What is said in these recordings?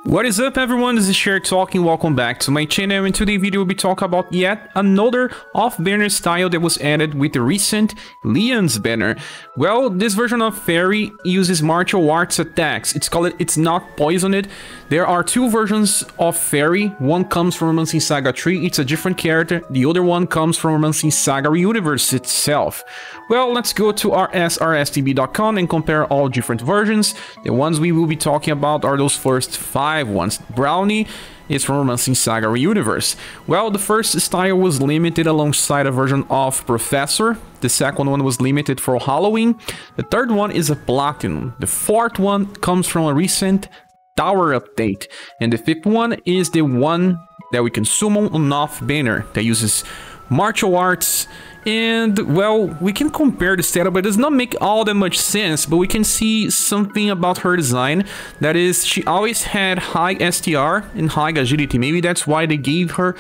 What is up everyone, this is Scher talking, welcome back to my channel. In today's video we'll be talking about yet another off-banner style that was added with the recent Leon's banner. Well, this version of Faerie uses martial arts attacks. It's not poisoned. There are two versions of Faerie. One comes from SaGa 3, it's a different character. The other one comes from SaGa UniverSe itself. Well, let's go to our srstb.com and compare all different versions. The ones we will be talking about are those first 5 ones. Brownie is from SaGa UniverSe. Well, the first style was limited alongside a version of Professor. The second one was limited for Halloween. The third one is a Platinum. The fourth one comes from a recent Tower update. And the fifth one is the one that we can summon on off banner that uses martial arts. And well, we can compare the setup, but it does not make all that much sense. But we can see something about her design. That is, she always had high STR and high agility. Maybe that's why they gave her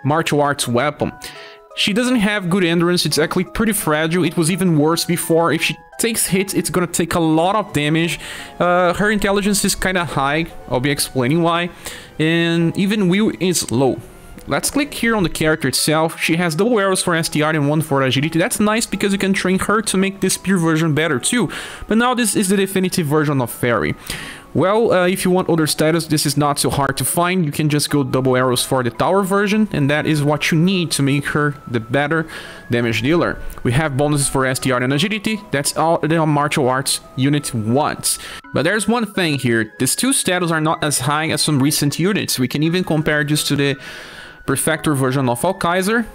martial arts weapon. She doesn't have good endurance. It's actually pretty fragile. It was even worse before. If she takes hits, it's gonna take a lot of damage. Her intelligence is kind of high. I'll be explaining why. And even will is low. Let's click here on the character itself. She has double arrows for STR and one for agility. That's nice because you can train her to make this pure version better too. But now this is the definitive version of Faerie. Well, if you want other status, this is not so hard to find. You can just go double arrows for the tower version, and that is what you need to make her the better damage dealer. We have bonuses for STR and agility. That's all the martial arts unit wants. But there's one thing here. These two status are not as high as some recent units. We can even compare this to the Perfector version of Alkaiser.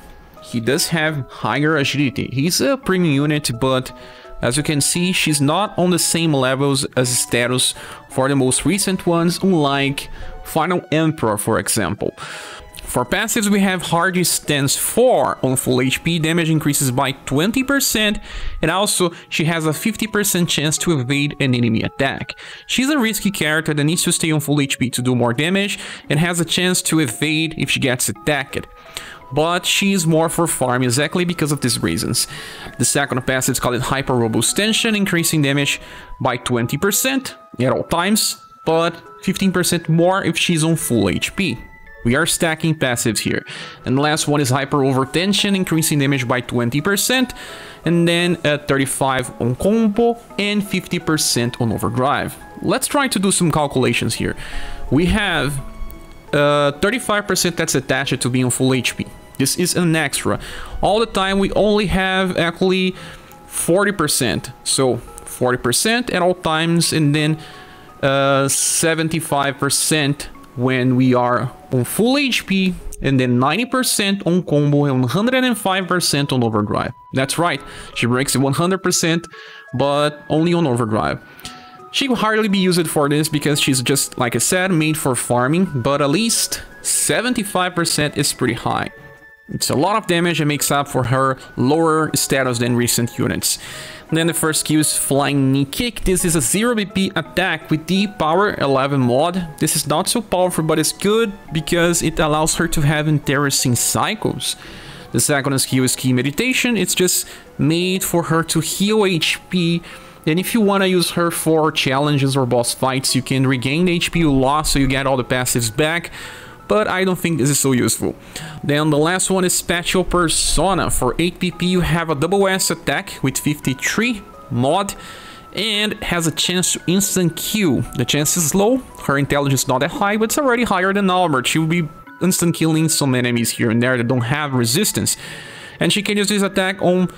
He does have higher agility. He's a premium unit, but as you can see, she's not on the same levels as status for the most recent ones, unlike Final Emperor, for example. For passives, we have Hardy Stance 4 on full HP, damage increases by 20%, and also she has a 50% chance to evade an enemy attack. She's a risky character that needs to stay on full HP to do more damage, and has a chance to evade if she gets attacked. But she's more for farm exactly because of these reasons. The second passive is called Hyper Robust Tension, increasing damage by 20% at all times, but 15% more if she's on full HP. We are stacking passives here. And the last one is Hyper Overtension, increasing damage by 20%, and then 35 on combo and 50% on overdrive. Let's try to do some calculations here. We have 35% that's attached to being on full HP. This is an extra. All the time we only have actually 40%. So 40% at all times, and then 75% when we are on full HP, and then 90% on combo and 105% on overdrive. That's right, she breaks it 100%, but only on overdrive. She will hardly be used for this because she's just, like I said, made for farming, but at least 75% is pretty high. It's a lot of damage and makes up for her lower status than recent units. Then the first skill is Flying Knee Kick. This is a 0 BP attack with the Power 11 mod. This is not so powerful, but it's good because it allows her to have interesting cycles. The second skill is Key Meditation. It's just made for her to heal HP. And if you want to use her for challenges or boss fights, you can regain the HP you lost so you get all the passives back. But I don't think this is so useful. Then the last one is Special Persona. For 8 PP you have a double S attack with 53 mod and has a chance to instant kill. The chance is low, her intelligence is not that high, but it's already higher than Albert. She will be instant killing some enemies here and there that don't have resistance. And she can use this attack on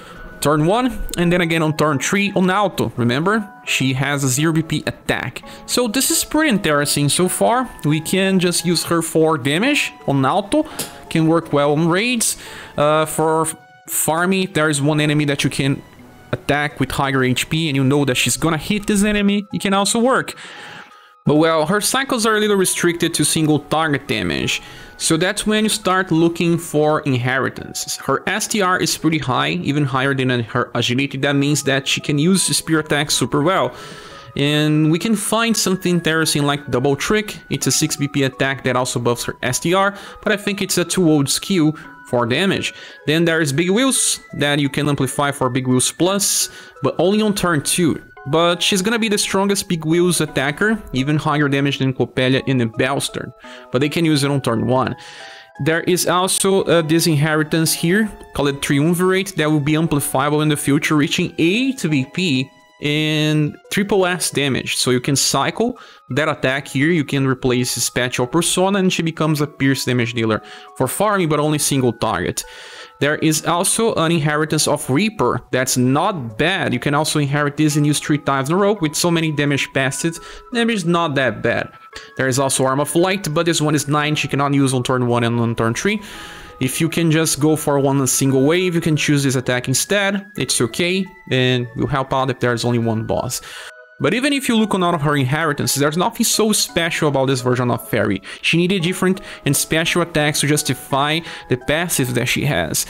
turn 1 and then again on turn 3 on auto. Remember, she has a 0 BP attack. So this is pretty interesting so far. We can just use her for damage on auto. Can work well on raids. For farming, there is one enemy that you can attack with higher HP and you know that she's gonna hit this enemy. It can also work. But well, her cycles are a little restricted to single target damage. So that's when you start looking for inheritances. Her STR is pretty high, even higher than her agility. That means that she can use spear attacks super well. And we can find something interesting like Double Trick. It's a 6 BP attack that also buffs her STR, but I think it's a too old skill for damage. Then there is Big Wheels that you can amplify for Big Wheels Plus, but only on turn 2. but she's gonna be the strongest Big Wheels attacker, even higher damage than Coppelia and the Bellstern, but they can use it on turn 1. There is also this inheritance here, called Triumvirate, that will be amplifiable in the future, reaching 8 VP and triple S damage. So you can cycle that attack here, you can replace Spatial Persona, and she becomes a pierce damage dealer for farming, but only single target. There is also an inheritance of Reaper, that's not bad. You can also inherit this and use 3 times in a row with so many damage passes. Damage is not that bad. There is also Arm of Light, but this one is 9, she cannot use on turn 1 and on turn 3. If you can just go for one single wave, you can choose this attack instead. It's okay, and will help out if there's only one boss. But even if you look on all of her inheritances, there's nothing so special about this version of Faerie. She needed different and special attacks to justify the passive that she has.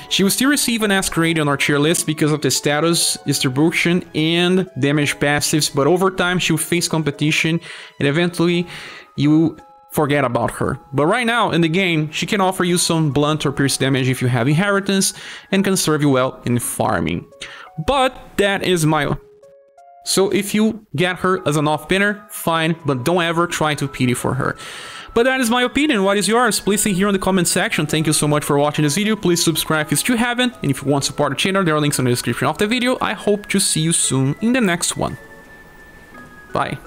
She will still receive an Escalade on our tier list because of the status, distribution, and damage passives, but over time she will face competition, and eventually you forget about her. But right now in the game, she can offer you some blunt or pierce damage if you have inheritance, and can serve you well in farming. But that is my... So if you get her as an off-banner, fine, but don't ever try to pity for her. But that is my opinion. What is yours? Please say here in the comment section. Thank you so much for watching this video. Please subscribe if you still haven't, and if you want to support the channel, there are links in the description of the video. I hope to see you soon in the next one. Bye.